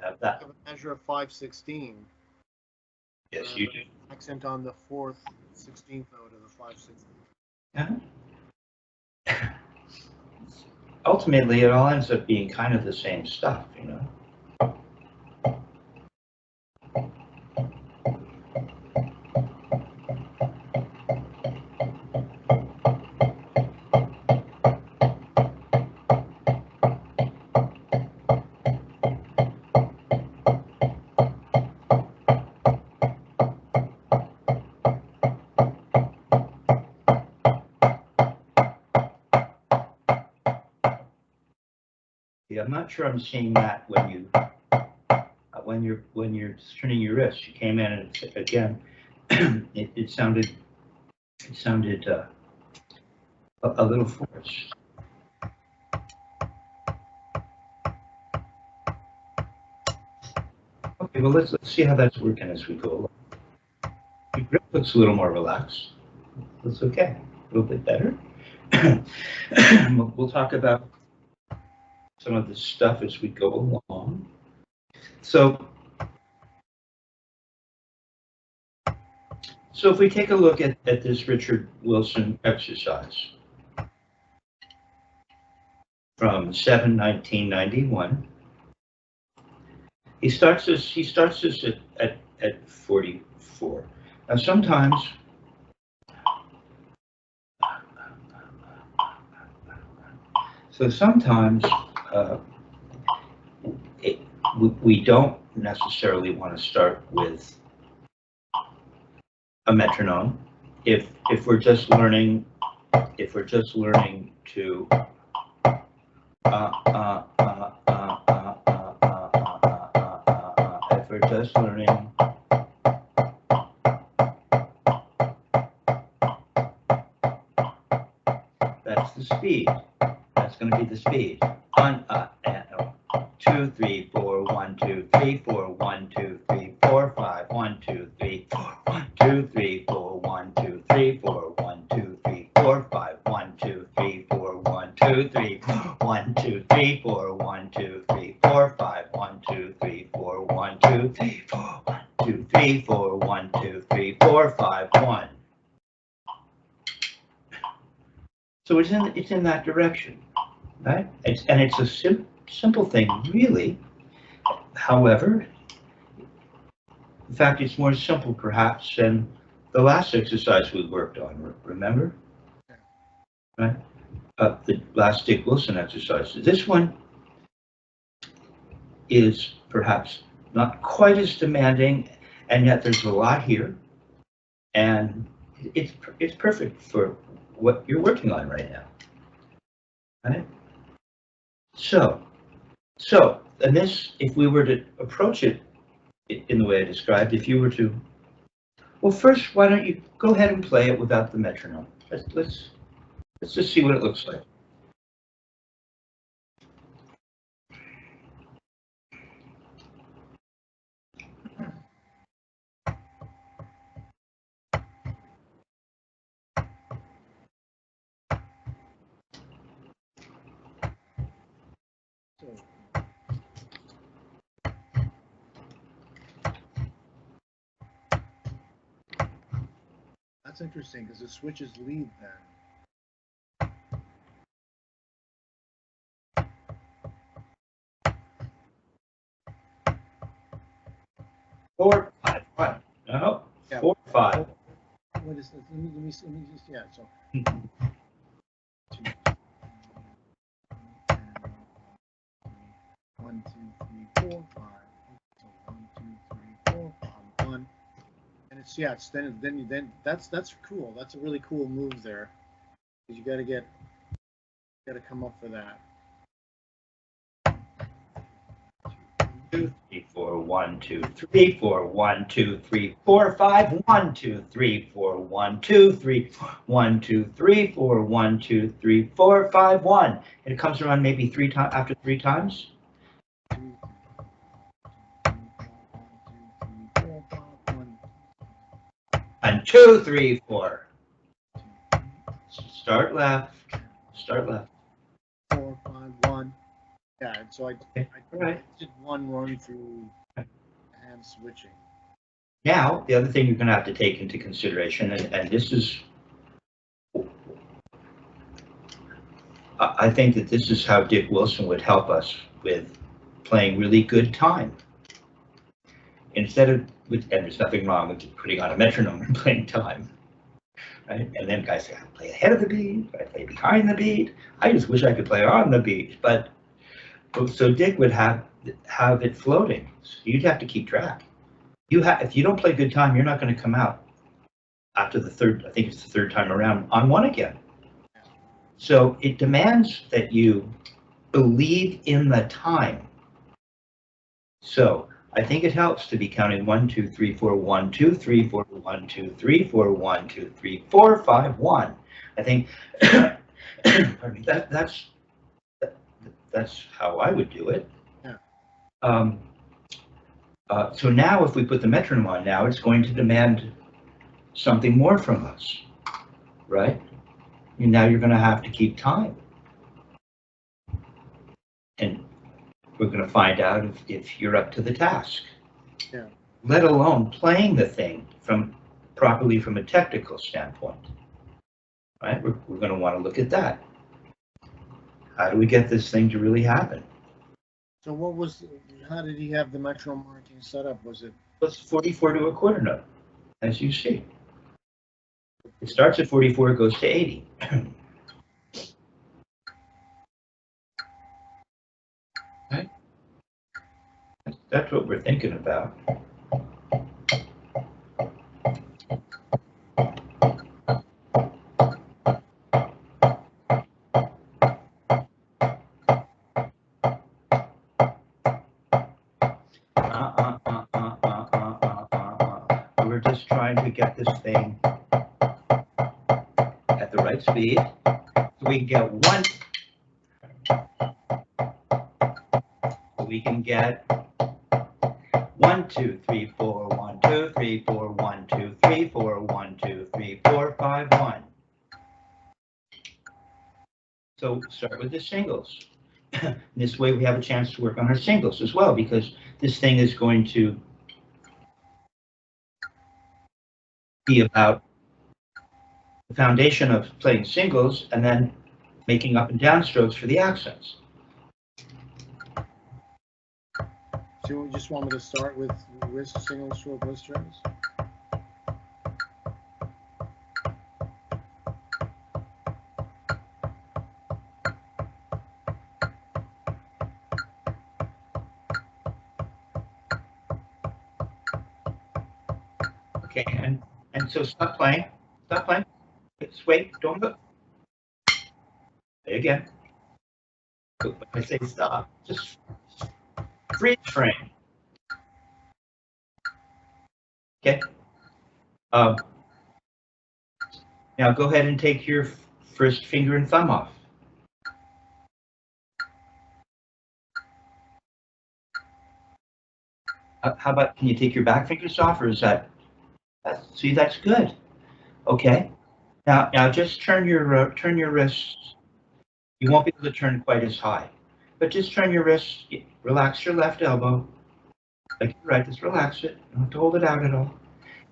have that. I have a measure of 5/16. Yes, you do. Accent on the 4th 16th note of the 5/16. Yeah. Ultimately, it all ends up being kind of the same stuff, you know. Yeah, I'm not sure I'm seeing that when you're turning your wrist. You came in and again, it sounded a little forced. Okay, well let's see how that's working as we go along. Your grip looks a little more relaxed. That's okay. A little bit better. We'll talk about some of the stuff as we go along. So if we take a look at this Richard Wilson exercise from 7/19/91, he starts this at 44. Now sometimes we don't necessarily want to start with a metronome if we're just learning to if we're just learning that's the speed. That's going to be the speed. 1, 2, 3, 4, 1, 2, 3, 4, 1, 2, 3, 4, 5, 1, 2, 3, 4, 1, 2, 3, 4, 1, 2, 3, 4, 1, 2, 3, 4, 5, 1, 2, 3, 4, 1, 2, 3, 1, 2, 3, 4, 1, 2, 3, 4, 5, 1, 2, 3, 4, 1, 2, 3, 4, 1, 2, 3, 4, 1, 2, 3, 4, 5, 1. So it's in that direction, right? It's a simple thing, really. However, in fact, it's more simple perhaps than the last exercise we worked on. Remember, right? The last Dick Wilson exercise. This one is perhaps not quite as demanding, and yet there's a lot here, and it's perfect for what you're working on right now, right? So, and this, if we were to approach it in the way I described, if you were to, well, first, why don't you go ahead and play it without the metronome? Let's just see what it looks like. That's interesting because it switches lead then. 4, 5, 1. No, Yeah. 4, 5. What is this? Let me just, yeah, so. 1, 2, 3, 4, 5. So 1, 2, 3, 4, 5, 1. And it's, yeah, it's then that's cool. That's a really cool move there. Because you gotta come up for that. 2, 3, 4, 1, 2, 3, 4, 1, 2, 3, 4, 5, 1, 2, 3, 4, 1, 2, 3, 1, 2, 3, 4, 1, 2, 3, 4, 5, 1. And it comes around maybe 3 times after 3 times. 1, 2, 3, 4. Start left. 4, 5, 1. Yeah, and so I All right. did one run through hand switching. Now, the other thing you're going to have to take into consideration, and this is, I think that this is how Dick Wilson would help us with playing really good time. Instead of, and there's nothing wrong with putting on a metronome and playing time, right? And then guys say, I play ahead of the beat, I play behind the beat. I just wish I could play on the beat. But so Dick would have it floating. So you'd have to keep track. If you don't play good time, you're not going to come out after the third. I think it's the third time around on one again. So it demands that you believe in the time. So I think it helps to be counting 1, 2, 3, 4, 1, 2, 3, 4, 1, 2, 3, 4, 1, 2, 3, 4, 5, 1. I think pardon me, that's how I would do it. Yeah. So now if we put the metronome on now, it's going to demand something more from us, right? And now you're going to have to keep time. And we're going to find out if you're up to the task. Yeah. Let alone playing the thing properly from a technical standpoint, right? We're going to want to look at that. How do we get this thing to really happen? So how did he have the metronome marking set up? Was it? It's 44 to a quarter note, as you see. It starts at 44, it goes to 80. Right? That's what we're thinking about. We're just trying to get this thing at the right speed so we can get one. So we can get 1, 2, 3, 4, 1, 2, 3, 4, 1, 2, 3, 4, 1, 2, 3, 4, 5, 1. So start with the singles. This way we have a chance to work on our singles as well, because this thing is going to be about the foundation of playing singles and then making up and down strokes for the accents. So you just want me to start with wrist single stroke wrist strings? Okay, and so stop playing. Stop playing. Just wait. Don't go. Play again. When I say stop, just freeze frame. Okay. Now go ahead and take your first finger and thumb off. How about, can you take your back fingers off, or is that, see, that's good. Okay. Now just turn your wrists. You won't be able to turn quite as high, but just turn your wrists. Relax your left elbow, like you're right. Just relax it. You don't have to hold it out at all,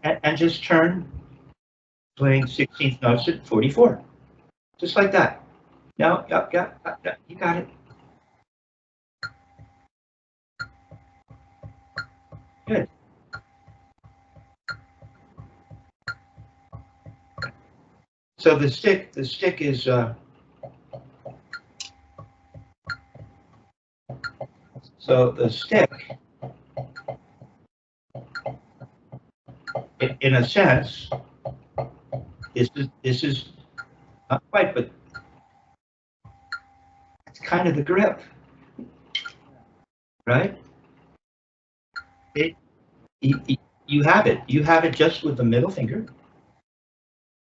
and just turn, playing 16th notes at 44, just like that. No, yeah, you got it. Good. So the stick is so the stick, in a sense, this is not quite, but it's kind of the grip, right? You have it just with the middle finger,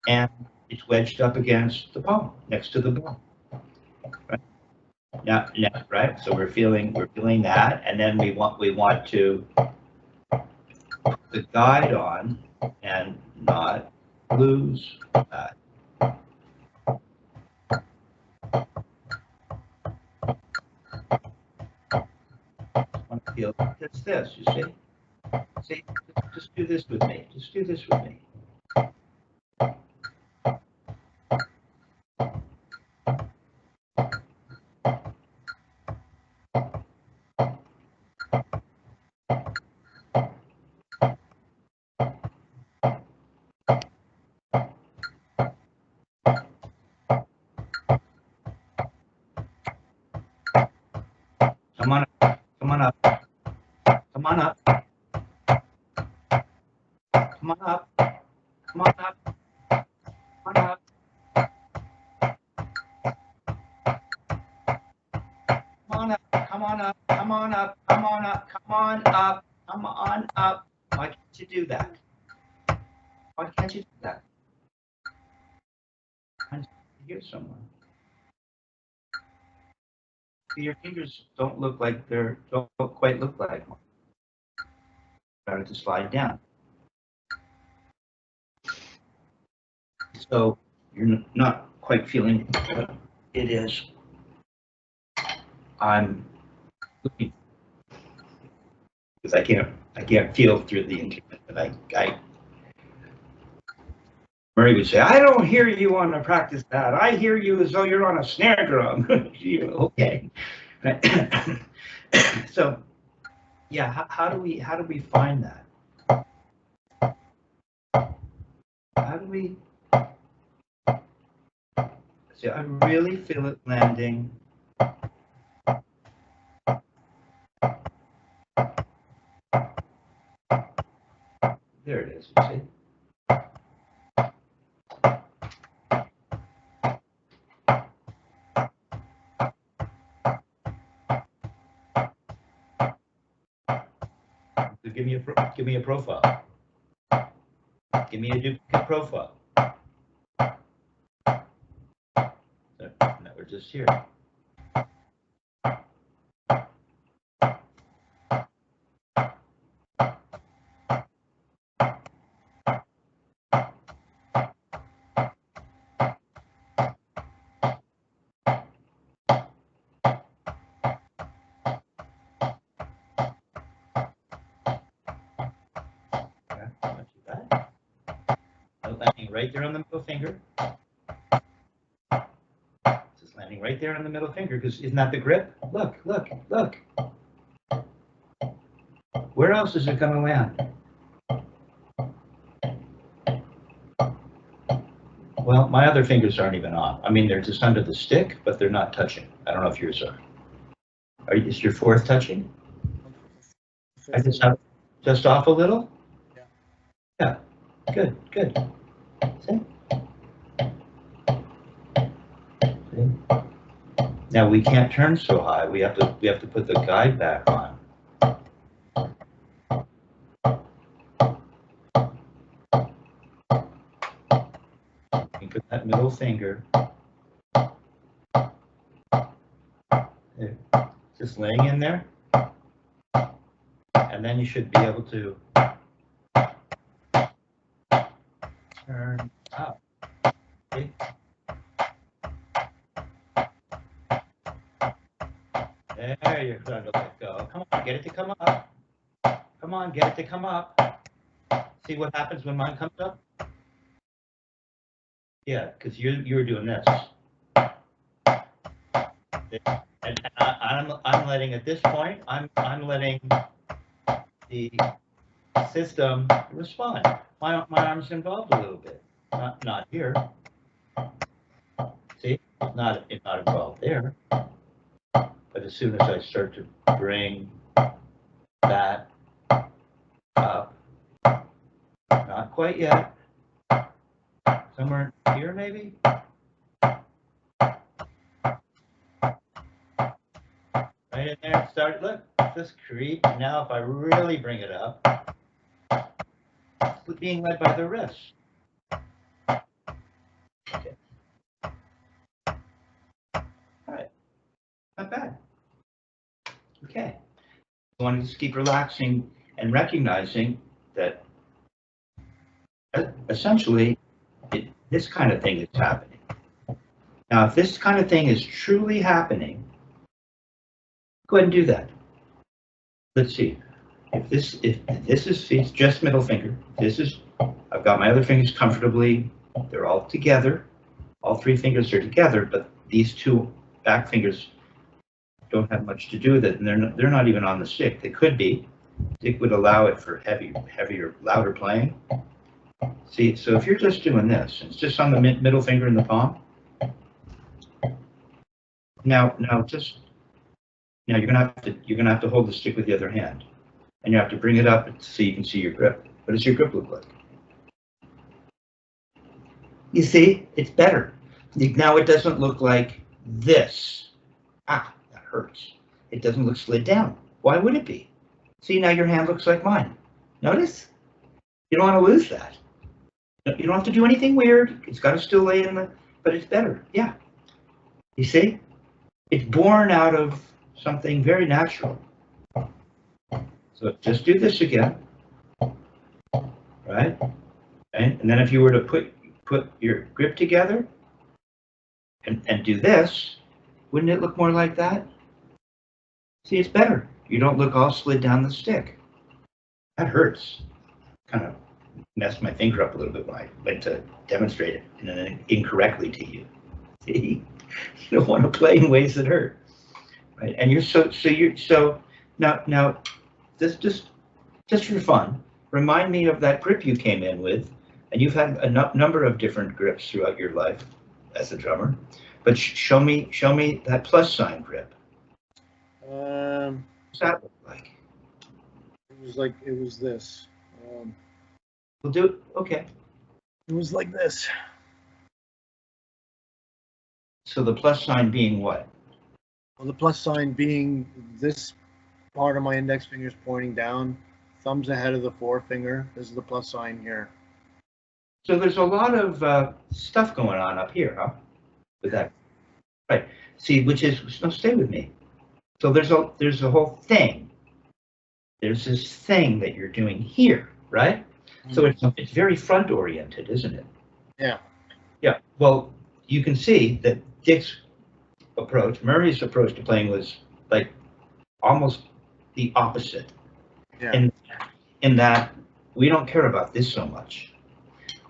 and it's wedged up against the palm, next to the ball. Right? Now, right? So we're feeling that, and then we want to put the guide on and not lose that. feel like it's this, you see? See, just do this with me. Just do this with me. Come on up. Come on up. Come on up. Come on up. Come on up. Come on up. Come on up. Come on up. Come on up. Come on up. Come on up. Come on up. Why can't you do that? Why can't you do that? I'm here somewhere. See, your fingers don't look like don't quite look like one. Started to slide down. So you're not quite feeling what it is. I'm looking because I can't feel through the instrument, but Murray would say, I don't hear you on the practice pad. I hear you as though you're on a snare drum. Okay. So, yeah, how do we find that? How do we? See, I really feel it landing. There it is. You see? Give me a profile. Give me a duplicate profile. No, we're just here. Landing right there on the middle finger. Just landing right there on the middle finger, because isn't that the grip? Look, look, look. Where else is it going to land? Well, my other fingers aren't even on. I mean, they're just under the stick, but they're not touching. I don't know if yours are. Is your fourth touching? I just off a little? Yeah. Yeah. Good, good. See? See? Now we can't turn so high. We have to put the guide back on. You put that middle finger there, just laying in there, and then you should be able to turn up. See? There you're starting to let go. Come on, get it to come up. Come on, get it to come up. See what happens when mine comes up? Yeah, because you're doing this. And I'm letting at this point, I'm letting the system respond. My arm's involved a little bit. Not here. See, it's not involved there. But as soon as I start to bring that up, not quite yet, somewhere here maybe. Right in there, start, look, just creep. Now if I really bring it up, it's being led by the wrist. Okay. All right, not bad. Okay. I want to just keep relaxing and recognizing that essentially this kind of thing is happening. Now, if this kind of thing is truly happening, go ahead and do that. let's see. If this is it's just middle finger, I've got my other fingers comfortably, they're all together. All three fingers are together, but these two back fingers don't have much to do with it, and they're not even on the stick. They could be. Stick would allow it for heavier, louder playing. See, so if you're just doing this, it's just on the middle finger in the palm. Now you're gonna have to hold the stick with the other hand, and you have to bring it up so you can see your grip. What does your grip look like? You see, it's better. Now it doesn't look like this. Ah, that hurts. It doesn't look slid down. Why would it be? See, now your hand looks like mine. Notice? You don't want to lose that. You don't have to do anything weird. It's got to still lay in the, but it's better. Yeah. You see? It's born out of something very natural. So just do this again. Right? And then if you were to put your grip together and do this, wouldn't it look more like that? See, it's better. You don't look all slid down the stick. That hurts. Kind of messed my finger up a little bit when I went to demonstrate it incorrectly to you. See, you don't want to play in ways that hurt, right? And you're now this just for fun. Remind me of that grip you came in with, and you've had a number of different grips throughout your life as a drummer. But show me that plus sign grip. What's that look like? It was this. We'll do it. Okay. It was like this. So the plus sign being what? Well, the plus sign being this part of my index finger is pointing down, thumb's ahead of the forefinger. This is the plus sign here. So there's a lot of stuff going on up here, huh? With that, right? See, which is no, stay with me. So there's a whole thing. There's this thing that you're doing here, right? So it's very front oriented, isn't it? Yeah. Yeah. Well, you can see that Dick's approach, Murray's approach to playing was like almost the opposite. Yeah. In that we don't care about this so much.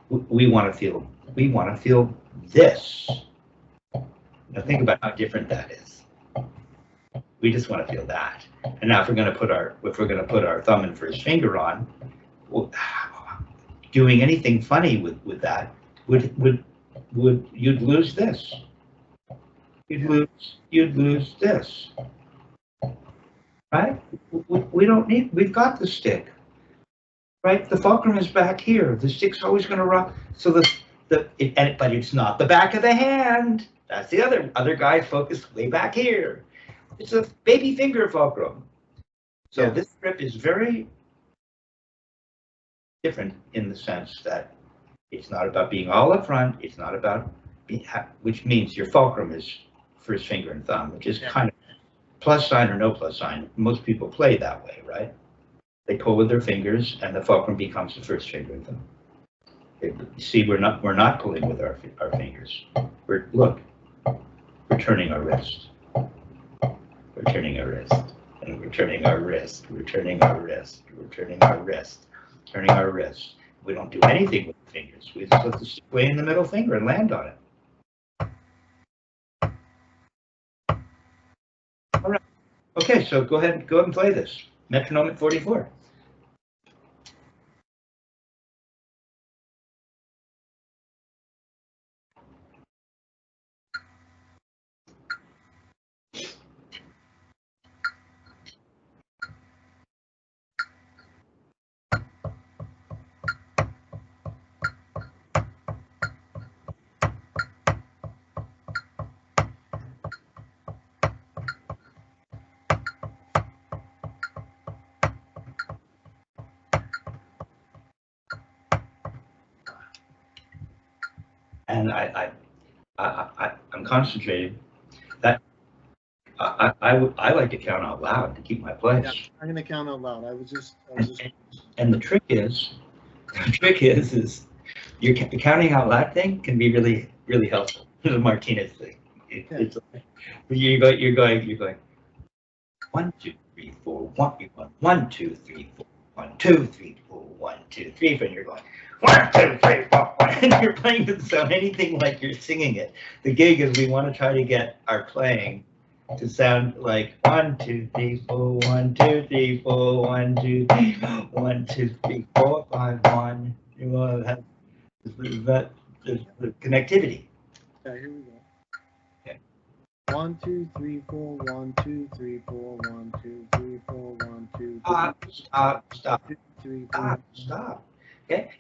We want to feel this. Now think about how different that is. We just want to feel that. And now if we're going to put our thumb and first finger on, well, doing anything funny with that would you'd lose this. You'd lose this. Right? We don't need. We've got the stick. Right? The fulcrum is back here. The stick's always going to rock. So but it's not the back of the hand. That's the other guy focused way back here. It's a baby finger fulcrum. So this grip is very different in the sense that it's not about being all up front. It's not about which means your fulcrum is first finger and thumb, which is kind of plus sign or no plus sign. Most people play that way, right? They pull with their fingers, and the fulcrum becomes the first finger and thumb. See, we're not pulling with our fingers. We're turning our wrist. We're turning our wrist, and we're turning our wrist. We're turning our wrist. We're turning our wrist. Turning our wrist. We don't do anything with the fingers. We just put the stick way in the middle finger and land on it. All right. Okay, so go ahead and play this. Metronome at 44. And I'm concentrating. That I like to count out loud to keep my place. Yeah, I'm gonna count out loud. And the trick is your counting out loud thing can be really helpful. The Martinez thing. It's you're going 1, 2, 3, 4, 1. You're going 1, 2, 3, 4, 1, 2, 3, 4, 1, 2, 3, 4. And you're going 1, 2, 3, 4, 1. And you're playing it sound anything like you're singing it. The gig is we want to try to get our playing to sound like 1, 2, 3, 4, 1, 2, 3, 4, 1, 2, 3, 1, 2, 3, 4, 5, 1. You want to have the connectivity. Yeah, here we go. Okay. 1, 2, 3, 4, 1, 2, 3, 4, 1, 2, 3, 4, 1, 2, 3, Stop. 2, 3, 4. Stop. Okay.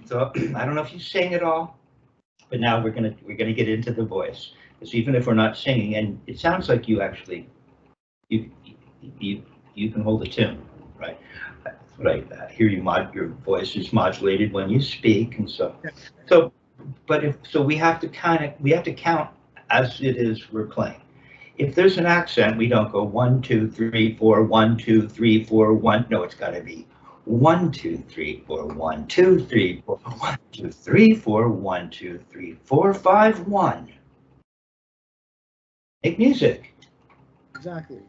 So I don't know if you sing at all, but now we're gonna get into the voice. Because even if we're not singing, and it sounds like you actually you can hold a tune, right? Right. Here your voice is modulated when you speak, and so we have to count as it is we're playing. If there's an accent, we don't go 1, 2, 3, 4, 1, 2, 3, 4, 1. No, it's got to be 1, 2, 3, 4, 1, 2, 3, 4, 1, 2, 3, 4, 1, 2, 3, 4, 5, 1. Make music. Exactly.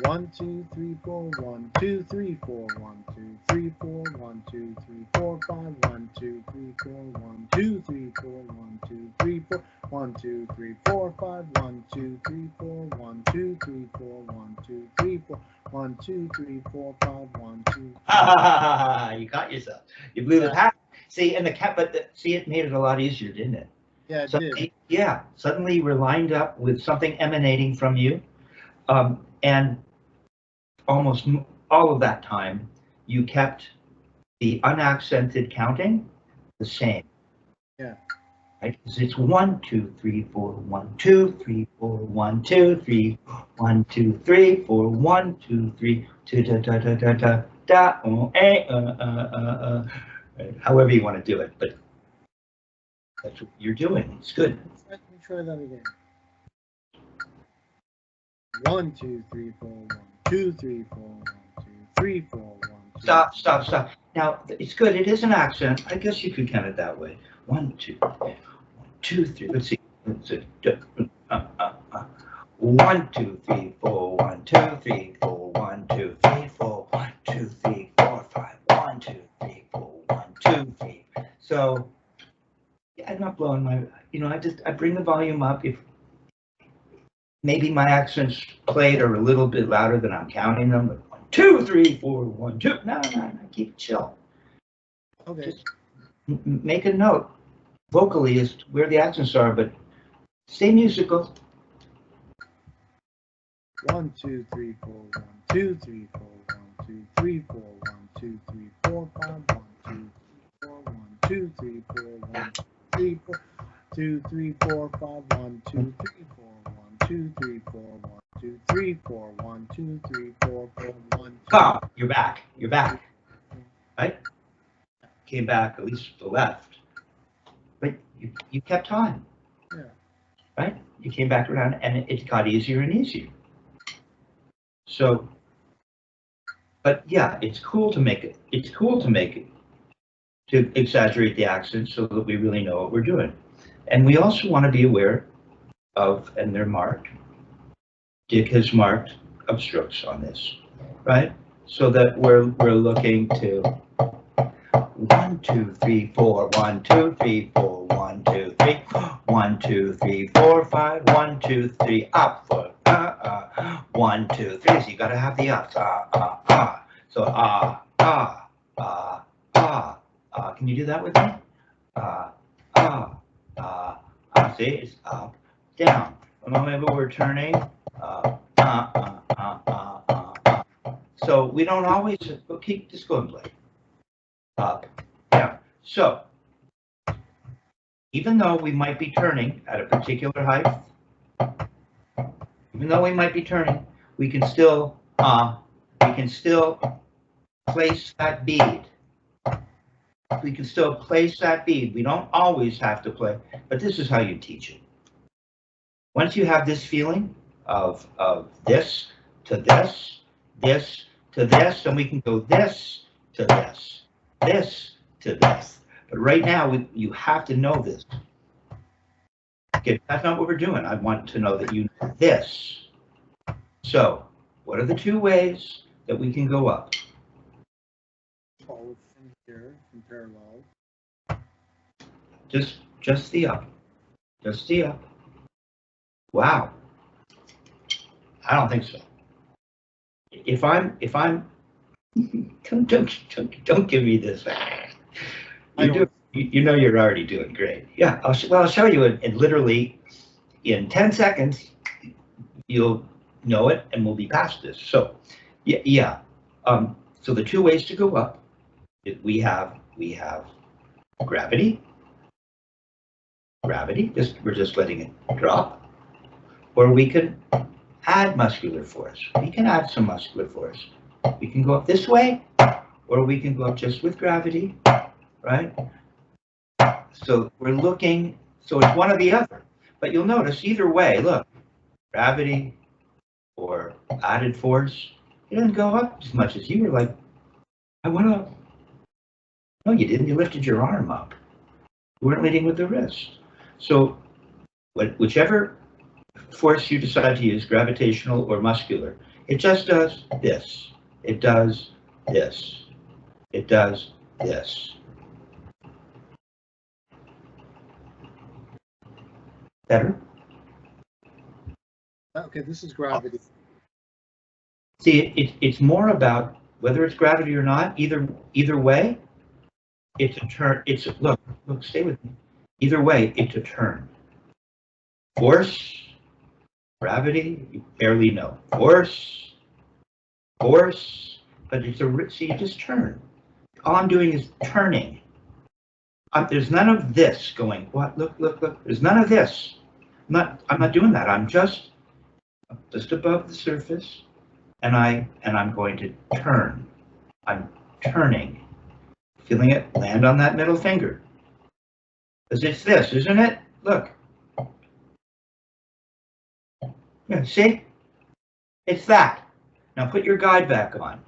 1, 2, 3, 4, 1, 2, 3, 4, 1, 2, 3, 4, 1, 2, 3, 4, 5, 1, 2, 3, 4, 1, 2, 3, 4, 1, 2, 3, 4, 1, 2, 3, 4, 5, 1, 2, 3, 4, 1, 2, 3, 4, 1, 2, 3, 4, 1, 2, 3, 4, 5, 1, 2. You got yourself. You blew the pack. See, and it made it a lot easier, didn't it? Yeah, it did. Yeah. Suddenly we're lined up with something emanating from you. And almost all of that time, you kept the unaccented counting the same. Yeah. Right? Because it's 1, 2, 3, 4, 1, 2, 3, 4, 1, 2, 3, 1, 2, 3, 4, 1, 2, 3, 2, da da da da da da. Right? However you want to do it, but that's what you're doing. It's good. Let me try that again. 1, 2, 3, 4, 1, 2, 3, 4, 1, 2, 3, 4, 1. 2. Stop. Now it's good. It is an accent. I guess you could count it that way. 1, 2, 1, 2, 3. Let's see. 1, 2, 3, 4, 1, 2, 3, 4, 1, 2, 3, 4, 1, 2, 3, 4, 5, 1, 2, 3, 4, 1, 2, 3. So yeah, I'm not blowing my. I bring the volume up if. Maybe my accents played are a little bit louder than I'm counting them, but 1, 2, 3, 4, 1, 2. No, keep it chill. Okay. Just make a note vocally as to where the accents are, but stay musical. 1, 2, 3, 4, 1, 2, 3, 4, 1, 2, 3, 4, 1, 2, 3, 4, 5, 1, 2, 4, 1, 2, 3, 4, 1, 3, 4, 2, 3, 4, 5, 1, 2, 3, 4, 1, 2, 3, 4, 1, 2, 3, 4, 1, 2, 3, 4, 4, 1, 2. Come, you're back. Right? Came back, at least to the left. But you kept time. Yeah. Right? You came back around and it got easier and easier. So, but yeah, it's cool to make it. To exaggerate the accent so that we really know what we're doing. And we also want to be aware of, and they're marked, Dick has marked obstructs on this, right? So that we're looking to 1, 2, 3, 4, 1, 2, 3, 4, 1, 2, 3, 1, 2, 3, 4, 5, 1, 2, 3, up for 1, 2, 3. So you got to have the ups. So can you do that with me? See, it's up, down. Maybe we're turning. So we don't always. We'll keep just go and play. Up, down. So even though we might be turning at a particular height, we can still place that bead. We can still place that bead. We don't always have to play, but this is how you teach it. Once you have this feeling of this to this, this to this, then we can go this to this, this to this. But right now, you have to know this. Okay, that's not what we're doing. I want to know that you know this So, what are the two ways that we can go up? Forward from here, from parallel. Just the up. Just the up. Wow. I don't think so. If I'm don't give me this. You know you're already doing great. Yeah, I'll show you in literally in 10 seconds. You'll know it, and we'll be past this. So, yeah. So the two ways to go up, we have gravity. We're just letting it drop, or we can add muscular force. We can add some muscular force. We can go up this way, or we can go up just with gravity, right? So we're looking, so it's one or the other. But you'll notice either way, look, gravity or added force, it doesn't go up as much as you were like, I want to. No, you didn't. You lifted your arm up. You weren't leading with the wrist. So whichever force you decide to use, gravitational or muscular, it just does this. It does this. It does this. Better? Okay, this is gravity. See, it's more about whether it's gravity or not. Either way, it's a turn. Look, stay with me. Either way, it's a turn. Force, gravity, you barely know. Force, but it's see, you just turn. All I'm doing is turning. There's none of this going. What? Look. There's none of this. I'm not doing that. I'm just above the surface, and I'm going to turn. I'm turning, feeling it land on that middle finger. Because it's this, isn't it? Look. Yeah, see? It's that. Now put your guide back on.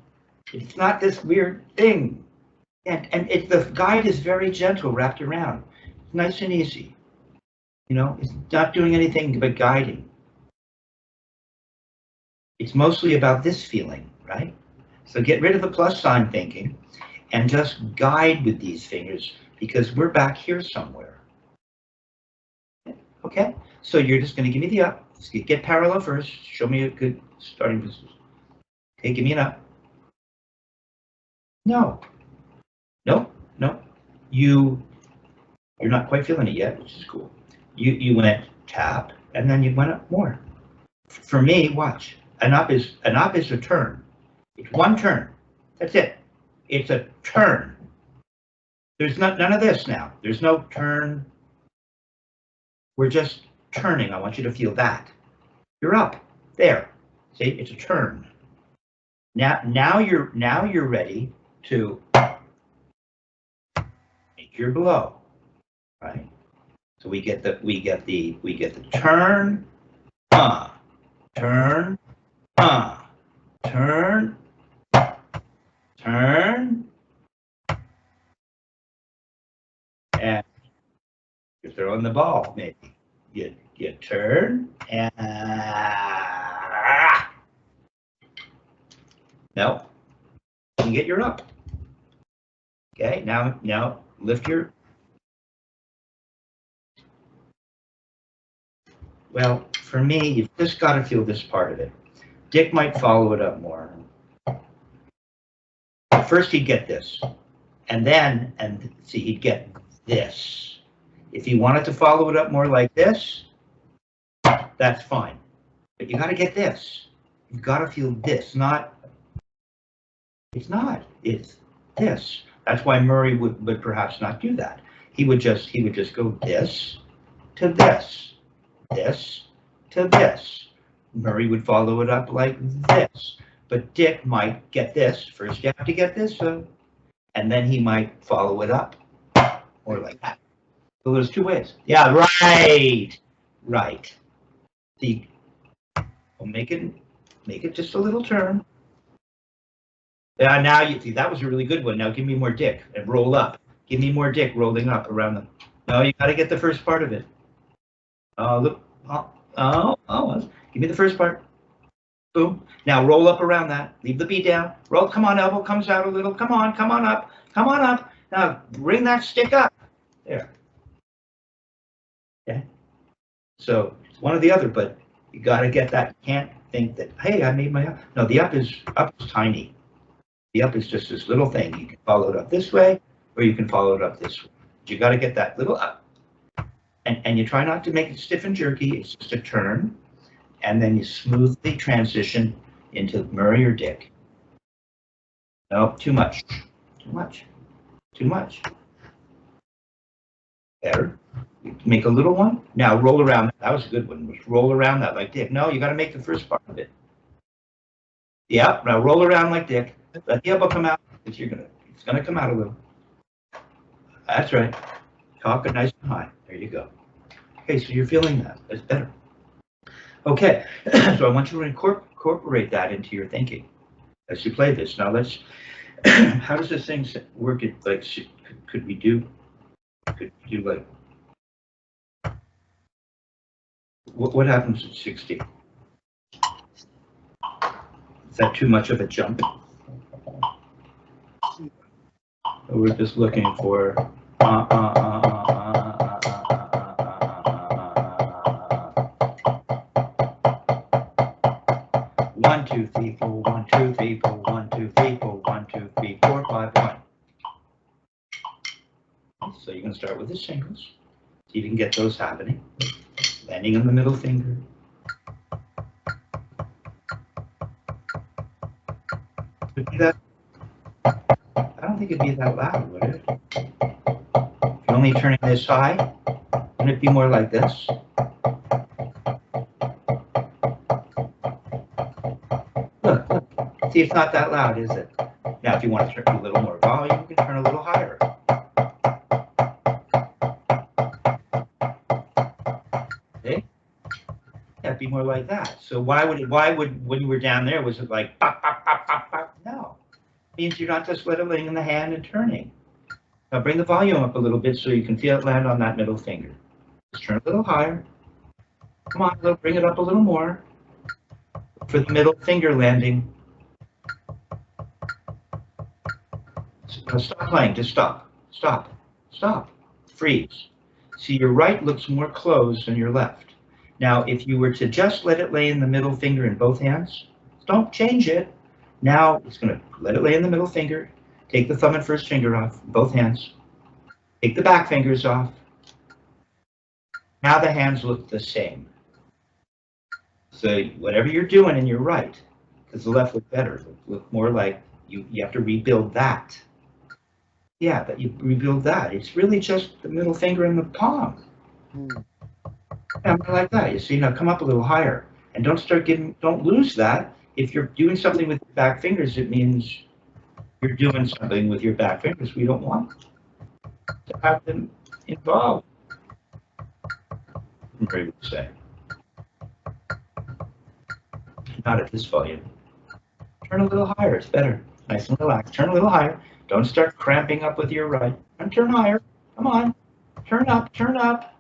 It's not this weird thing. And the guide is very gentle, wrapped around. It's nice and easy. You know, it's not doing anything but guiding. It's mostly about this feeling, right? So get rid of the plus sign thinking and just guide with these fingers because we're back here somewhere. Okay? So you're just going to give me the up. Get parallel first. Show me a good starting position. Okay, give me an up. No. You're not quite feeling it yet, which is cool. You went tap, and then you went up more. For me, watch. An up is a turn. It's one turn. That's it. It's a turn. There's none of this now. There's no turn. We're just turning. I want you to feel that. You're up. There. See, it's a turn. Now you're ready to make your blow. Right? So we get the turn, turn, turn, and you're throwing the ball. Maybe you turn and no, you get your up. Okay, now lift your. Well, for me, you've just got to feel this part of it. Dick might follow it up more. But first he'd get this. And see, he'd get this. If he wanted to follow it up more like this, that's fine. But you got to get this. You've got to feel this, it's this. That's why Murray would perhaps not do that. He would just go this to this. This to this. Murray would follow it up like this. But Dick might get this. First you have to get this, and then he might follow it up. Or like that. So there's two ways. Yeah, right. See, we'll make it just a little turn. Yeah, now you see that was a really good one. Now give me more Dick and roll up. Give me more Dick rolling up around them. No, you got to get the first part of it. Oh, look. Oh. Give me the first part. Boom. Now roll up around that. Leave the B down. Roll. Come on, elbow comes out a little. Come on up. Come on up. Now bring that stick up. There. Okay. So it's one or the other, but you got to get that. You can't think that, hey, I made my up. No, the up is tiny. The up is just this little thing. You can follow it up this way, or you can follow it up this way. You got to get that little up. And you try not to make it stiff and jerky. It's just a turn. And then you smoothly transition into Murray or Dick. No, too much. Too much. Too much. Better. Make a little one. Now roll around. That was a good one. Roll around that like Dick. No, you got to make the first part of it. Yeah. Now roll around like Dick. Let the elbow come out. It's gonna come out a little. That's right. Cock it nice and high. There you go. Okay, so you're feeling that. That's better. Okay, so I want you to incorporate that into your thinking as you play this. Now let's. How does this thing work? It like could we do like what happens at 60? Is that too much of a jump? We're just looking for 1, 2, 3, 4, 1, 2, 3, 4, 1, 2, 3, 4, 1, 2, 3, 4, 5, 1. So you're going to start with the singles. So you can get those happening. Landing on the middle finger. Would be that. I don't think it'd be that loud, would it? If you're only turning this high, wouldn't it be more like this? Look. See, it's not that loud, is it? Now, if you want to turn a little more volume, you can turn a little higher. See? Yeah, it'd be more like that. So why would when you were down there, was it like pop, pop, pop, pop, pop? No. It means you're not just laying in the hand and turning. Now bring the volume up a little bit so you can feel it land on that middle finger. Just turn a little higher. Come on, bring it up a little more. For the middle finger landing. Now stop playing, just stop. Stop. Stop. Freeze. See, your right looks more closed than your left. Now, if you were to just let it lay in the middle finger in both hands, don't change it. Now, it's going to let it lay in the middle finger. Take the thumb and first finger off, both hands. Take the back fingers off. Now the hands look the same. So whatever you're doing in your right, because the left look better, look more like you have to rebuild that. Yeah, but you rebuild that. It's really just the middle finger and the palm. Yeah, like that. You see, now come up a little higher. And don't lose that. If you're doing something with your back fingers, it means you're doing something with your back fingers. We don't want to have them involved. Murray would say. Not at this volume. Turn a little higher, it's better. Nice and relaxed. Turn a little higher. Don't start cramping up with your right. And turn higher. Come on. Turn up, turn up.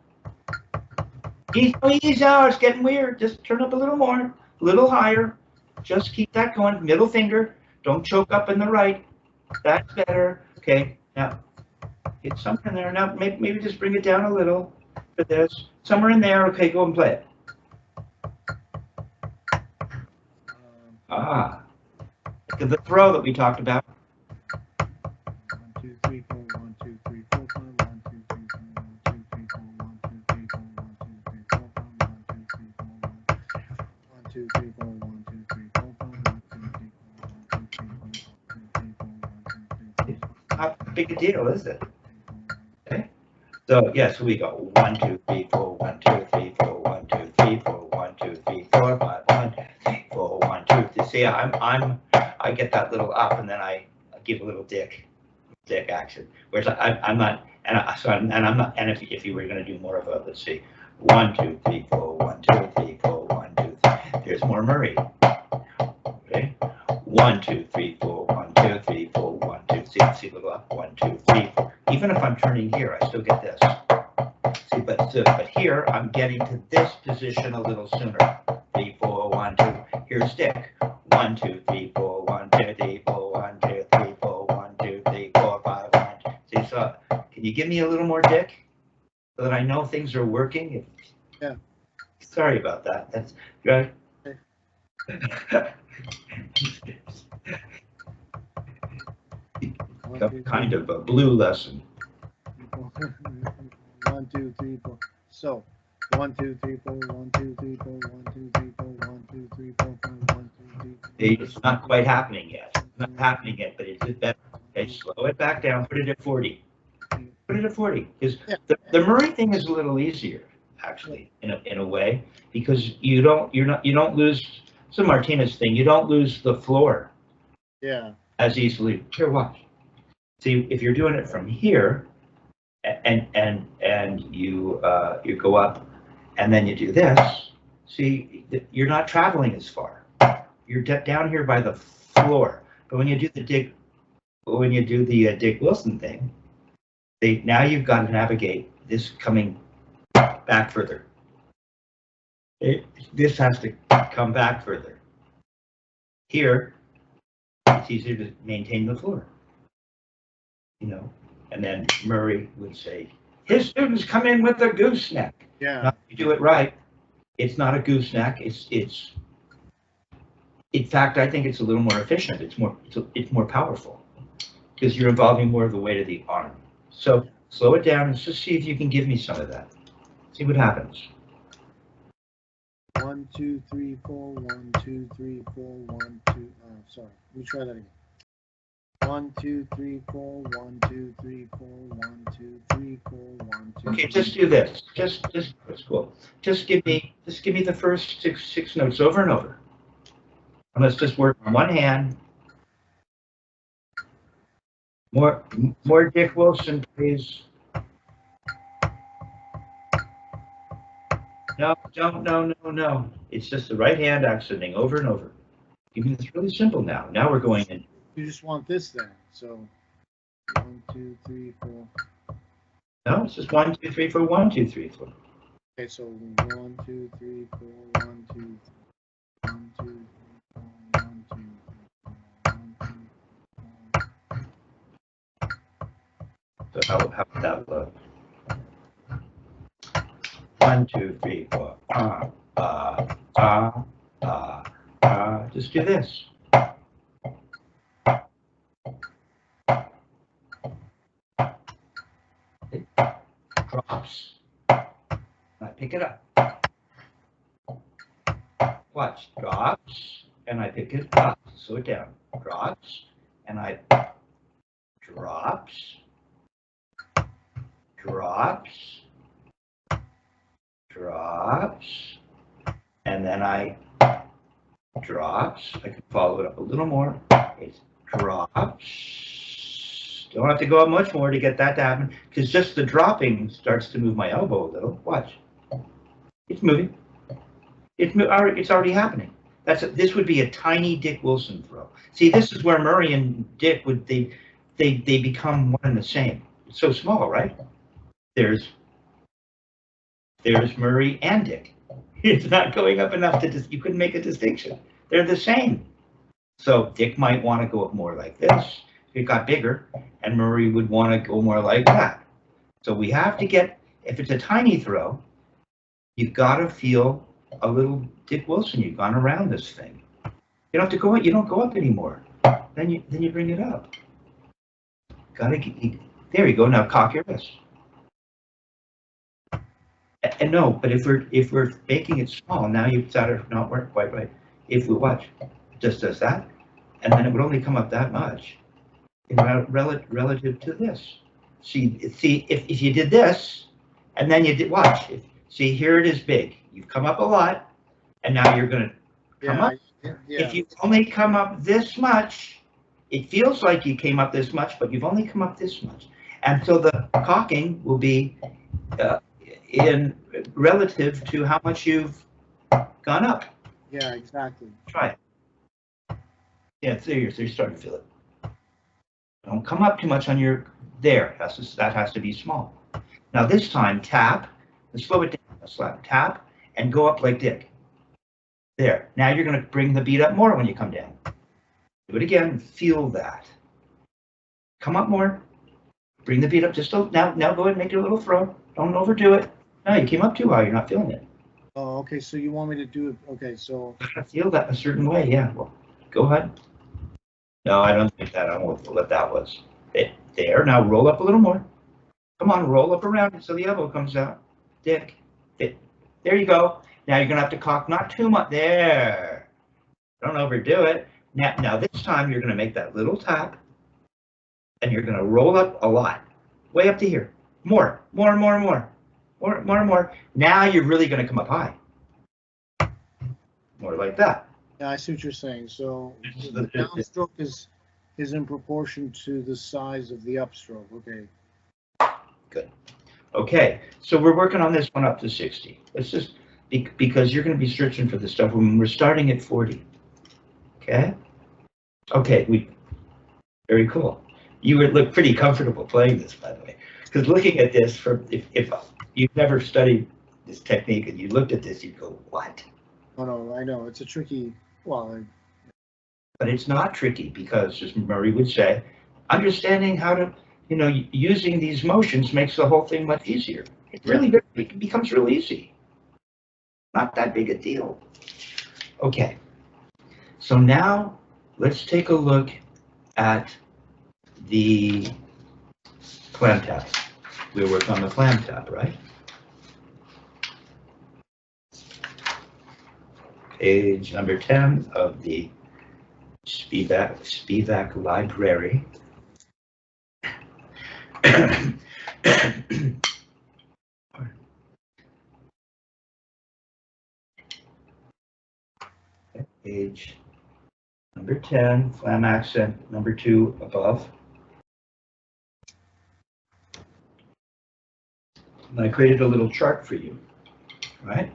Easy now, it's getting weird. Just turn up a little more, a little higher. Just keep that going. Middle finger. Don't choke up in the right. That's better. Okay, now get somewhere in there. Now maybe just bring it down a little for this. Somewhere in there. Okay, go and play it. Look at the throw that we talked about. 1, 2, 3, 4, 1, 2, 3, 4, 5, 1, 2, 3, 4, 1, 2, 3, 4, 1, 2, 3, 4, 1, 2, 3, 4, 5, 1, 2, 3, 4, 1, 2, 3, 4, 5, 1, 2, 3, 4, 1, 2, 3, 4, 1, 2, 3, 4, 1, 2, 3, 4. Not big a deal, is it? Okay. So yes, we go 1, 2, 3, 4, 1, 2, 3, 4, 1, 2, 3, 4, 1, 2, 3, 4, 5, 1, 2, 3, 4, 1, 2. You see, I get that little up, and then I give a little dick action. Whereas I'm not, and I'm not. And if you were going to do more of a, let's see, 1, 2, 3, 4, 1, 2, 3, 4, 1, 2, 3. There's more Murray. Okay. 1, 2, 3, 4, 1, 2, 3, 4, 1, 2. See, little up. 1, 2, 3, 4. Even if I'm turning here, I still get this. See, but here I'm getting to this position a little sooner. 3, 4, 1, 2. here's Dick. 1, 2, 3, 4, 1, 2, 3, 4, 1, 2, 3, 4, 1, 2, 3, 4, 5, 1. See, so can you give me a little more Dick so that I know things are working? Yeah. Sorry about that. That's right. Kind of a blue lesson. 1, 2, 3, 4. So 1, 2, 3, 4, 1, 2, 3, 4, 1, 2, 3, 4, 1, 2, 3, 4, 5, 1, 2, 3, 4. It's not quite happening yet. It's not happening yet, but it's better. Okay, slow it back down. Put it at 40. Put it at 40. Because the Murray thing is a little easier, actually, in a way, because you don't lose. It's a Martinez thing. You don't lose the floor. Yeah. As easily. Here, watch. See, if you're doing it from here, and you go up, and then you do this. See, you're not traveling as far. You're down here by the floor. But when you do the Dick Wilson thing, now you've got to navigate this coming back further. This has to come back further. Here, it's easier to maintain the floor. You know, and then Murray would say, his students come in with a gooseneck. Yeah. Now, if you do it right, it's not a gooseneck. It's in fact, I think it's a little more efficient. It's more powerful because you're involving more of the weight of the arm. So slow it down and just see if you can give me some of that. See what happens. 1, 2, 3, 4, 1, 2, 3, 4, 1, 2. Sorry. Let me try that again. 1, 2, 3, 4, 1, 2, 3, 4, 1, 2, 3, 4, 1, 2. Okay, just do this. Just that's cool. Just give me the first six notes over and over. And let's just work on one hand. More Dick Wilson, please. No. It's just the right hand accenting over and over. It's really simple now. Now we're going in. You just want this then. So 1, 2, 3, 4. No, it's just 1, 2, 3, 4, 1, 2, 3, 4. Okay, so 1, 2, 3, 4, 1, 2, 1, 2, 4, 1, 2, 1, 2. So how would that look? 1, 2, 3, 4. Just do this. It drops. I pick it up. Watch. Drops, and I pick it up. Slow it down. Drops, and I drops. Drops, and then I drops. I can follow it up a little more. It's drops. Don't have to go up much more to get that to happen, because just the dropping starts to move my elbow a little. Watch. It's moving. It's already happening. This would be a tiny Dick Wilson throw. See, this is where Murray and Dick they become one and the same. It's so small, right? There's Murray and Dick. It's not going up enough you couldn't make a distinction. They're the same. So Dick might want to go up more like this. It got bigger, and Murray would want to go more like that. So we have to get, if it's a tiny throw, you've got to feel a little Dick Wilson. You've gone around this thing. You don't have to go. You don't go up anymore. Then you bring it up. There you go. Now cock your wrist. And no, but if we're making it small, now you've got to not work quite right. If we watch, it just does that, and then it would only come up that much, relative to this. See, if you did this, and then you did watch. See, here it is big. You've come up a lot, and now you're going to come up. Yeah. If you only come up this much, it feels like you came up this much, but you've only come up this much, and so the cocking will be in relative to how much you've gone up. Yeah, exactly. Try it. Yeah, so you're starting to feel it. Don't come up too much on your there. That has to be small. Now this time tap, and slow it down. Tap and go up like Dick. There. Now you're going to bring the beat up more when you come down. Do it again. Feel that. Come up more. Bring the beat up just a now. Now go ahead and make it a little throw. Don't overdo it. No, you came up too high. You're not feeling it. Oh, okay. So you want me to do it? Okay, so I feel that a certain way. Yeah. Well, go ahead. No, I don't think that. I don't know what that was. There. Now roll up a little more. Come on, roll up around so the elbow comes out. Dick. There you go. Now you're going to have to cock not too much. There. Don't overdo it. Now this time you're going to make that little tap, and you're going to roll up a lot. Way up to here. More. Now you're really going to come up high. More like that. yeah, I see what you're saying. So the downstroke is in proportion to the size of the upstroke. Okay. Good. Okay, so we're working on this one up to 60. Let's just, because you're going to be searching for this stuff when we're starting at 40. Okay? Okay, very cool. You would look pretty comfortable playing this, by the way. Because looking at this, if you've never studied this technique and you looked at this, you'd go, what? Oh, no, I know. It's a tricky, well. But it's not tricky because, as Murray would say, understanding how to, using these motions makes the whole thing much easier. It becomes real easy. Not that big a deal. Okay. So now let's take a look at the Flam tap. We'll work on the Flam tap, right? Page number 10 of the Spivak library. Page number 10, Flam accent number 2 above. And I created a little chart for you, right?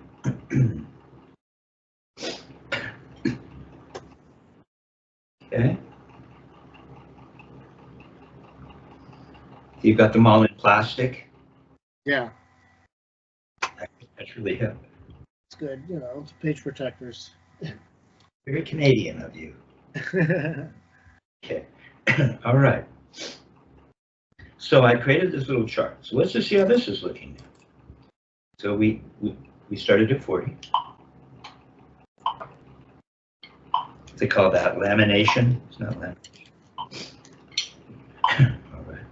Okay. You got them all in plastic? Yeah. That's really hip. It's good, it's page protectors. Very Canadian of you. Okay. All right. So I created this little chart. So let's just see how this is looking now. So we started at 40. They call that lamination. It's not lamination. All right.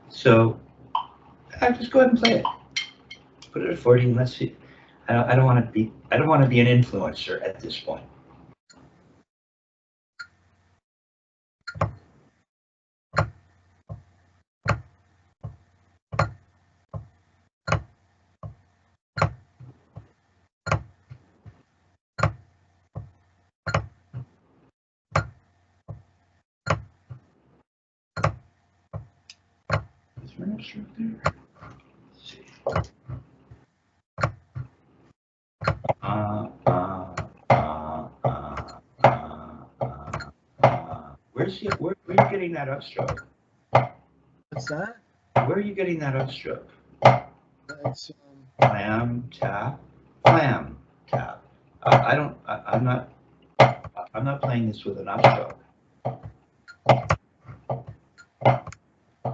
So just go ahead and play it. Put it at 40 and let's see. I don't want to be an influencer at this point. Is there an upstroke there? Let's see. Where are you getting that upstroke? What's that? Where are you getting that upstroke? It's Flam tap, flam tap. I'm not playing this with an upstroke.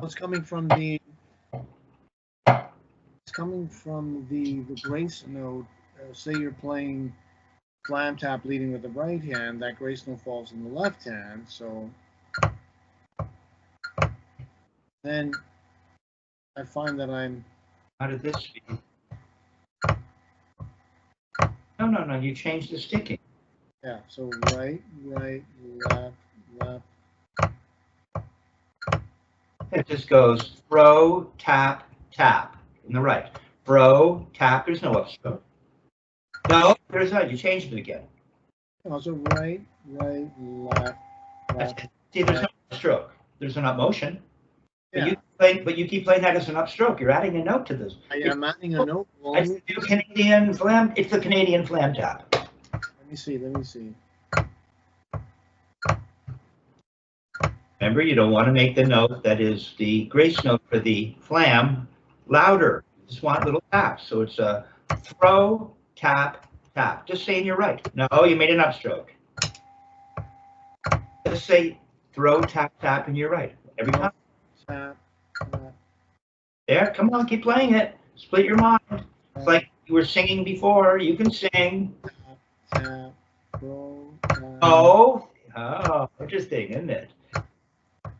It's coming from the grace note. Say you're playing Flam tap leading with the right hand, that grace note falls in the left hand, so then I find that I'm How did this speed? No, you changed the sticking. yeah, so right, left. It just goes throw, tap, tap in the right. Throw, tap, there's no upstroke. No, there's not. You changed it again. Also right, left. See, there's no upstroke. There's an up motion. Yeah. But you keep playing that as an upstroke. You're adding a note to this. I'm adding a note. Well, It's the Canadian Flam. It's the Canadian Flam tap. Let me see. Remember, you don't want to make the note that is the grace note for the Flam louder. Just want little taps. So it's a throw, tap, tap. Just saying you're right. No, you made an upstroke. Just say throw, tap, tap, and you're right. Every time. Tap, tap. There, come on, keep playing it. Split your mind. It's like you were singing before. You can sing. Tap, tap, throw, tap. Oh, interesting, isn't it?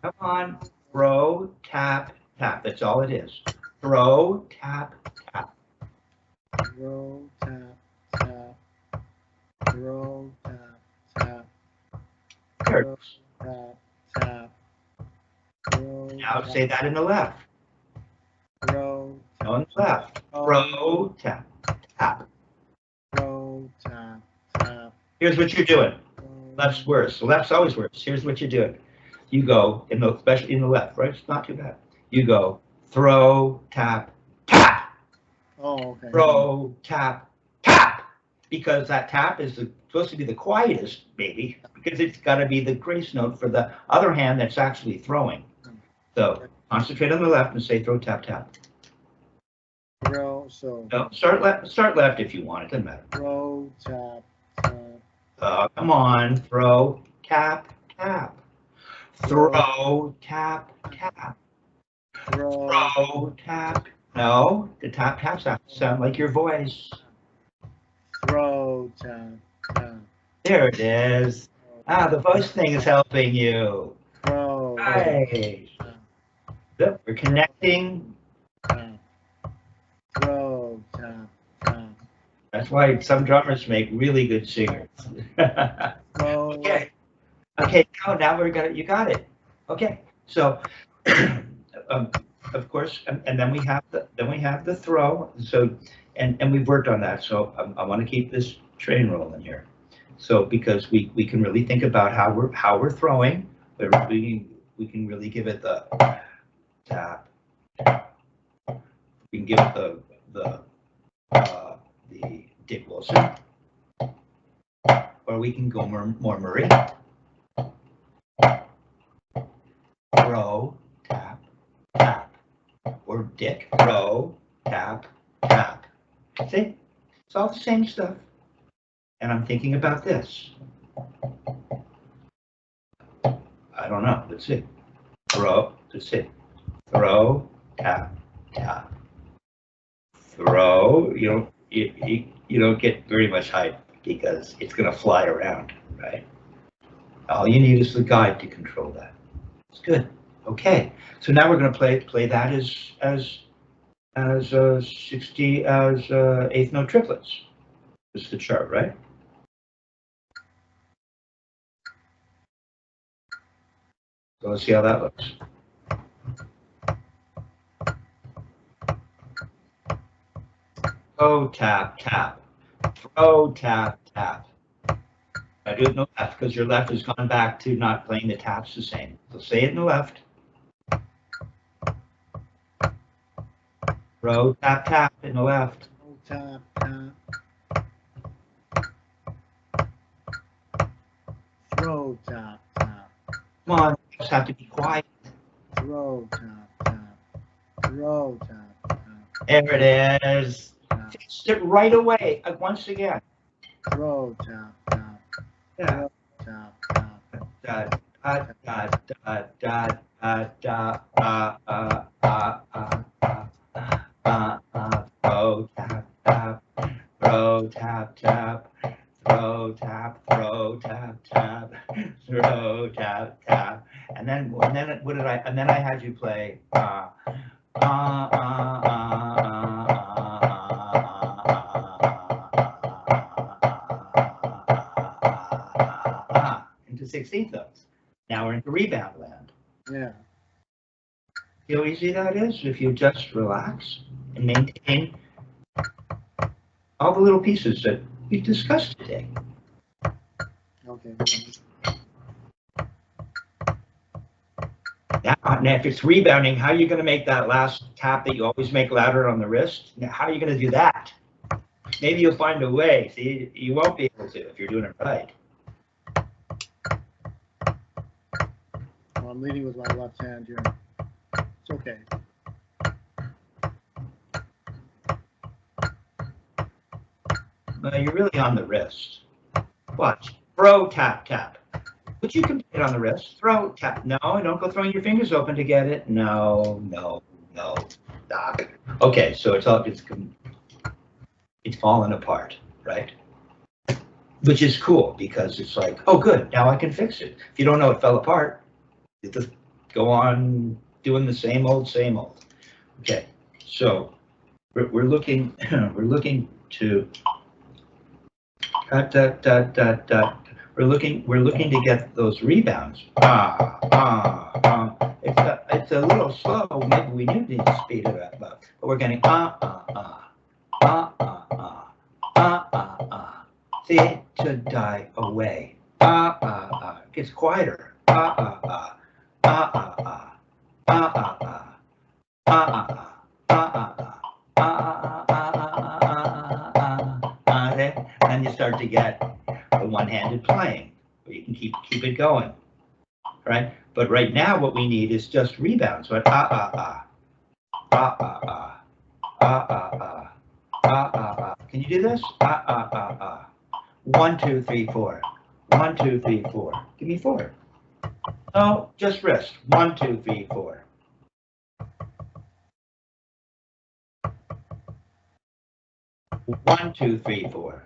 Come on, throw, tap, tap. That's all it is. Throw, tap, tap. Throw, tap, tap. Throw, tap, tap. There. Throw, tap, tap. Throw, Now tap, say that in the left. throw, No, in the left. Throw, tap, tap. throw, tap, tap. Here's what you're doing. Throw, Left's worse. The left's always worse. Here's what you're doing. You go, especially in the left, right? It's not too bad. You go throw, tap, tap. Oh, okay. Throw, tap, tap. Because that tap is supposed to be the quietest, maybe, because it's got to be the grace note for the other hand that's actually throwing. So concentrate on the left and say throw, tap, tap. Throw, so. No, start left if you want. It doesn't matter. Throw, tap, tap. Come on. Throw, tap, tap. Throw, tap, tap. Throw, tap. No, the tap taps have to sound like your voice. Throw, tap, tap. There it is. The voice thing is helping you. Throw. Right. Look, we're connecting. Tap. Throw, tap, tap. That's why some drummers make really good singers. Throw. Okay. Okay, now you got it. Okay. So of course, and then we have the throw. So and we've worked on that. So I want to keep this train rolling here. So because we can really think about how we're throwing, but we can really give it the tap. We can give it the Dick Wilson, or we can go more Murray. Throw, tap, tap, or Dick. Throw, tap, tap. See, it's all the same stuff. And I'm thinking about this. I don't know. Let's see. Throw. Let's see. Throw, tap, tap. Throw. You don't get very much height because it's going to fly around, right? All you need is the guide to control that. It's good. Okay. So now we're going to play that as eighth note triplets. This is the chart, right? So let's see how that looks. Throw, tap, tap. Throw, tap, tap. I do it in the left because your left has gone back to not playing the taps the same. So say it in the left. Throw, tap, tap in the left. Throw, tap, tap. Throw, tap, tap. Come on, you just have to be quiet. Throw, tap, tap. Throw, tap, tap. There it is. Tap. Fixed it right away. Once again. Throw, tap, tap. Yeah. Throw, tap, tap. Da da da da da da throw, tap, tap, throw, tap, tap, throw, tap, throw, tap, tap, throw, tap, tap, and then what did I? And then I had you play into 16th notes. Now we're into rebound land. Yeah. See how easy that is if you just relax and maintain all the little pieces that we discussed today. Okay. Now, if it's rebounding, how are you going to make that last tap that you always make louder on the wrist? Now, how are you going to do that? Maybe you'll find a way. See, you won't be able to if you're doing it right. Well, I'm leading with my left hand here. It's okay. You're really on the wrist. Watch. Throw, tap, tap. But you can play it on the wrist. Throw, tap. No, don't go throwing your fingers open to get it. No, no, no. Stop. Okay, so it's falling apart, right? Which is cool because it's like, oh, good, now I can fix it. If you don't know it fell apart, you just go on doing the same old, same old. Okay, so we're looking to We're looking to get those rebounds. It's a little slow. Maybe we need to speed it up, but we're getting See, it should die away. It gets quieter. Then you start to get the one-handed playing, where you can keep it going, right? But right now, what we need is just rebounds. But Can you do this? 1, 2, 3, 4. 1, 2, 3, 4. Give me 4. No, just wrist. 1, 2, 3, 4. 1, 2, 3, 4.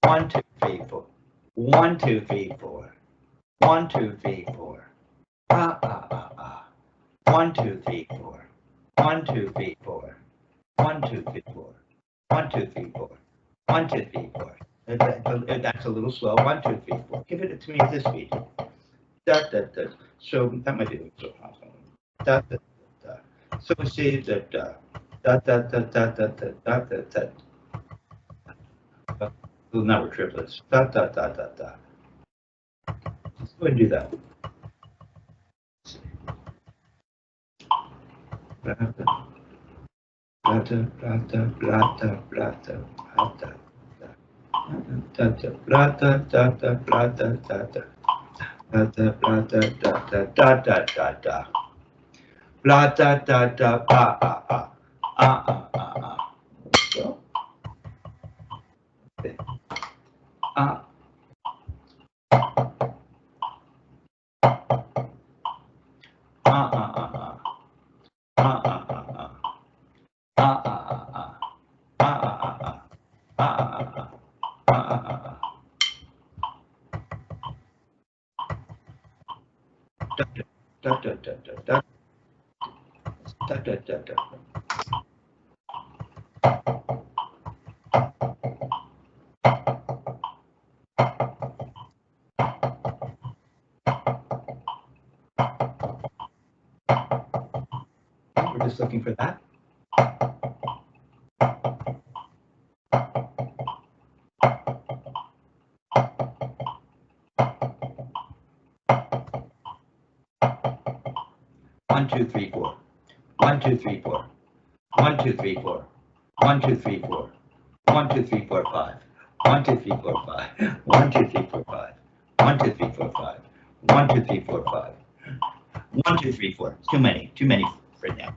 1, 2, 3, 4. 1, 2, 3, 4. 1, 2, 3, 4. 1, 2, 3, 4. 1, 2, 3, 4. 1, 2, 3, 4. 1, 2, 3, 4. 1, 2, 3, 4. That's a little slow. 1, 2, 3, 4. Give it to me at this speed. So that might be a little slow. So we see that well, now we're triplets. Let's go ahead and do that. We're just looking for that. One, two, three, four. 1, 2, 3, 4. 1, 2, 3, 4. 1, 2, 3, 4. 1, 2, 3, 4, 5. 1, 2, 3, 4, 5. 1, 2, 3, 4, 5. 1, 2, 3, 4, 5. 1, 2, 3, 4, 5. 1, 2, 3, 4. Too many for now.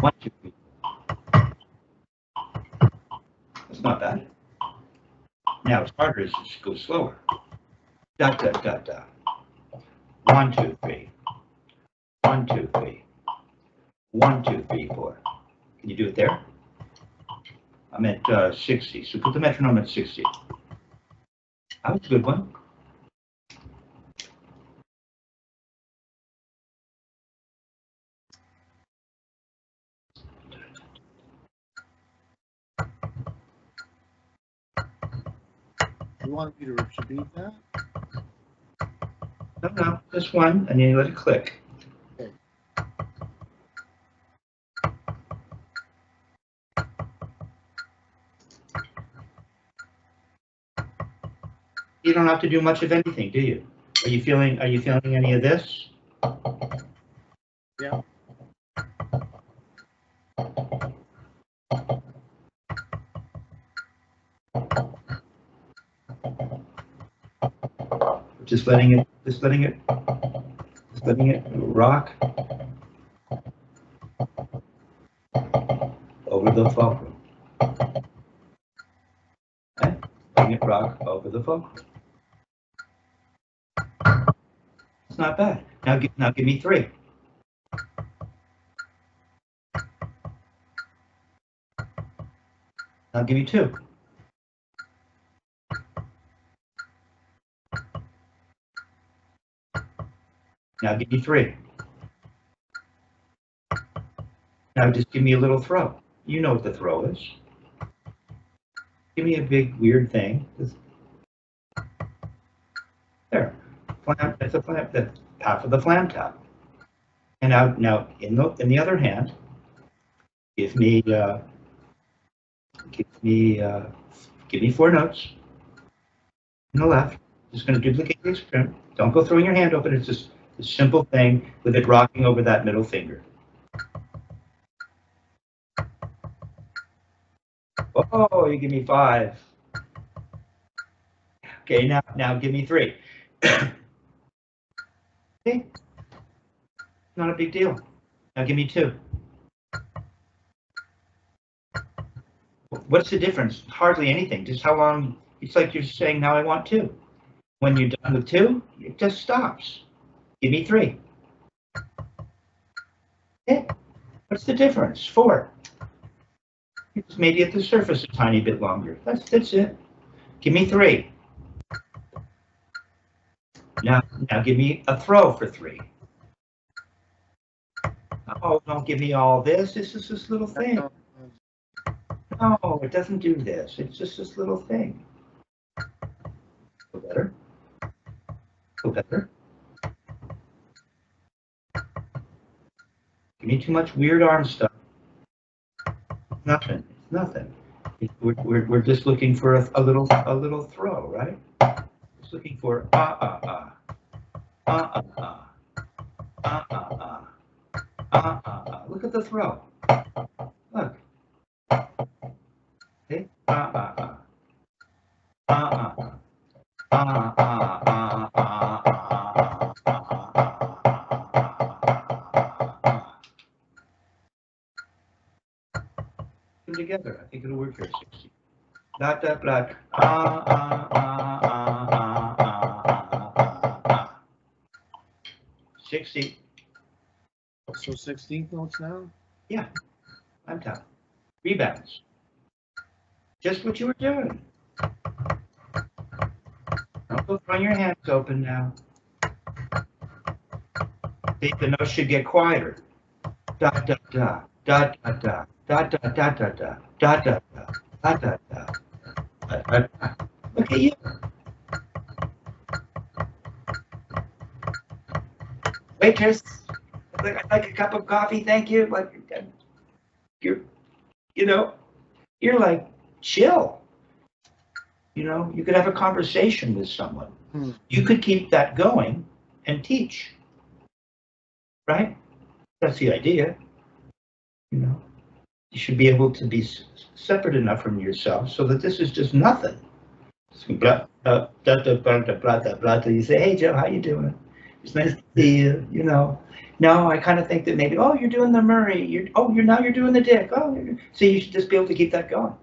1, 2, 3. That's not bad. Now it's harder as it goes slower. 1, 2, 3. 1, 2, 3. 1, 2, 3, 4. Can you do it there? I'm at 60, so put the metronome at 60. That was a good one. You want me to repeat that? No, just one, and then you let it click. Okay. You don't have to do much of anything, do you? Are you feeling any of this? Yeah. Just letting it letting it rock over the fulcrum. Okay? Letting it rock over the fulcrum. It's not bad. Now give me 3. Now give me 2. Now give me 3. Now just give me a little throw. You know what the throw is. Give me a big weird thing. Just... There. Flam, that's a flam, the half of the flam tap. And now in the other hand, give me 4 notes. On the left. Just going to duplicate the experiment. Don't go throwing your hand open. It's just a simple thing with it rocking over that middle finger. Oh, you give me 5. Okay, now give me 3. Okay, not a big deal. Now give me 2. What's the difference? Hardly anything. Just how long? It's like you're saying, now I want 2. When you're done with 2, it just stops. Give me 3. Okay, what's the difference? 4. It's maybe at the surface a tiny bit longer. That's it. Give me 3. Now give me a throw for 3. Oh, don't give me all this. This is this little thing. No, it doesn't do this. It's just this little thing. Feel better? Feel better? Give me too much weird arm stuff. Nothing. It's nothing. We're just looking for a little throw, right? Just looking for Look at the throw. Look. Okay. Them together. I think it'll work here. 60. Dot dot dot. 60. So 16th notes now? Yeah, I'm top. Rebounds. Just what you were doing. Don't go throwing your hands open now. The notes should get quieter. Dot dot dot. Dot dot dot. Dot dot dot dot dot. Dot dot dot. Dot dot dot. Look at you. Waitress, I'd like a cup of coffee, thank you. Like you're like chill. You could have a conversation with someone. You could keep that going and teach. Right? That's the idea. You should be able to be separate enough from yourself so that this is just nothing. You say, hey Joe, how you doing? It's nice to see you. Now I kind of think that maybe, oh, you're doing the Murray. Now you're doing the Dick. Oh, so you should just be able to keep that going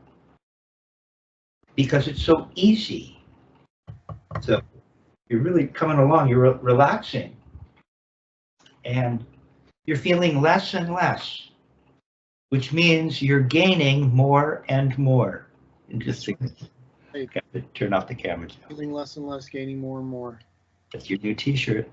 because it's so easy. So you're really coming along. You're relaxing, and you're feeling less and less, which means you're gaining more and more. Interesting. Hey, turn off the camera. Feeling less and less, gaining more and more. That's your new T-shirt.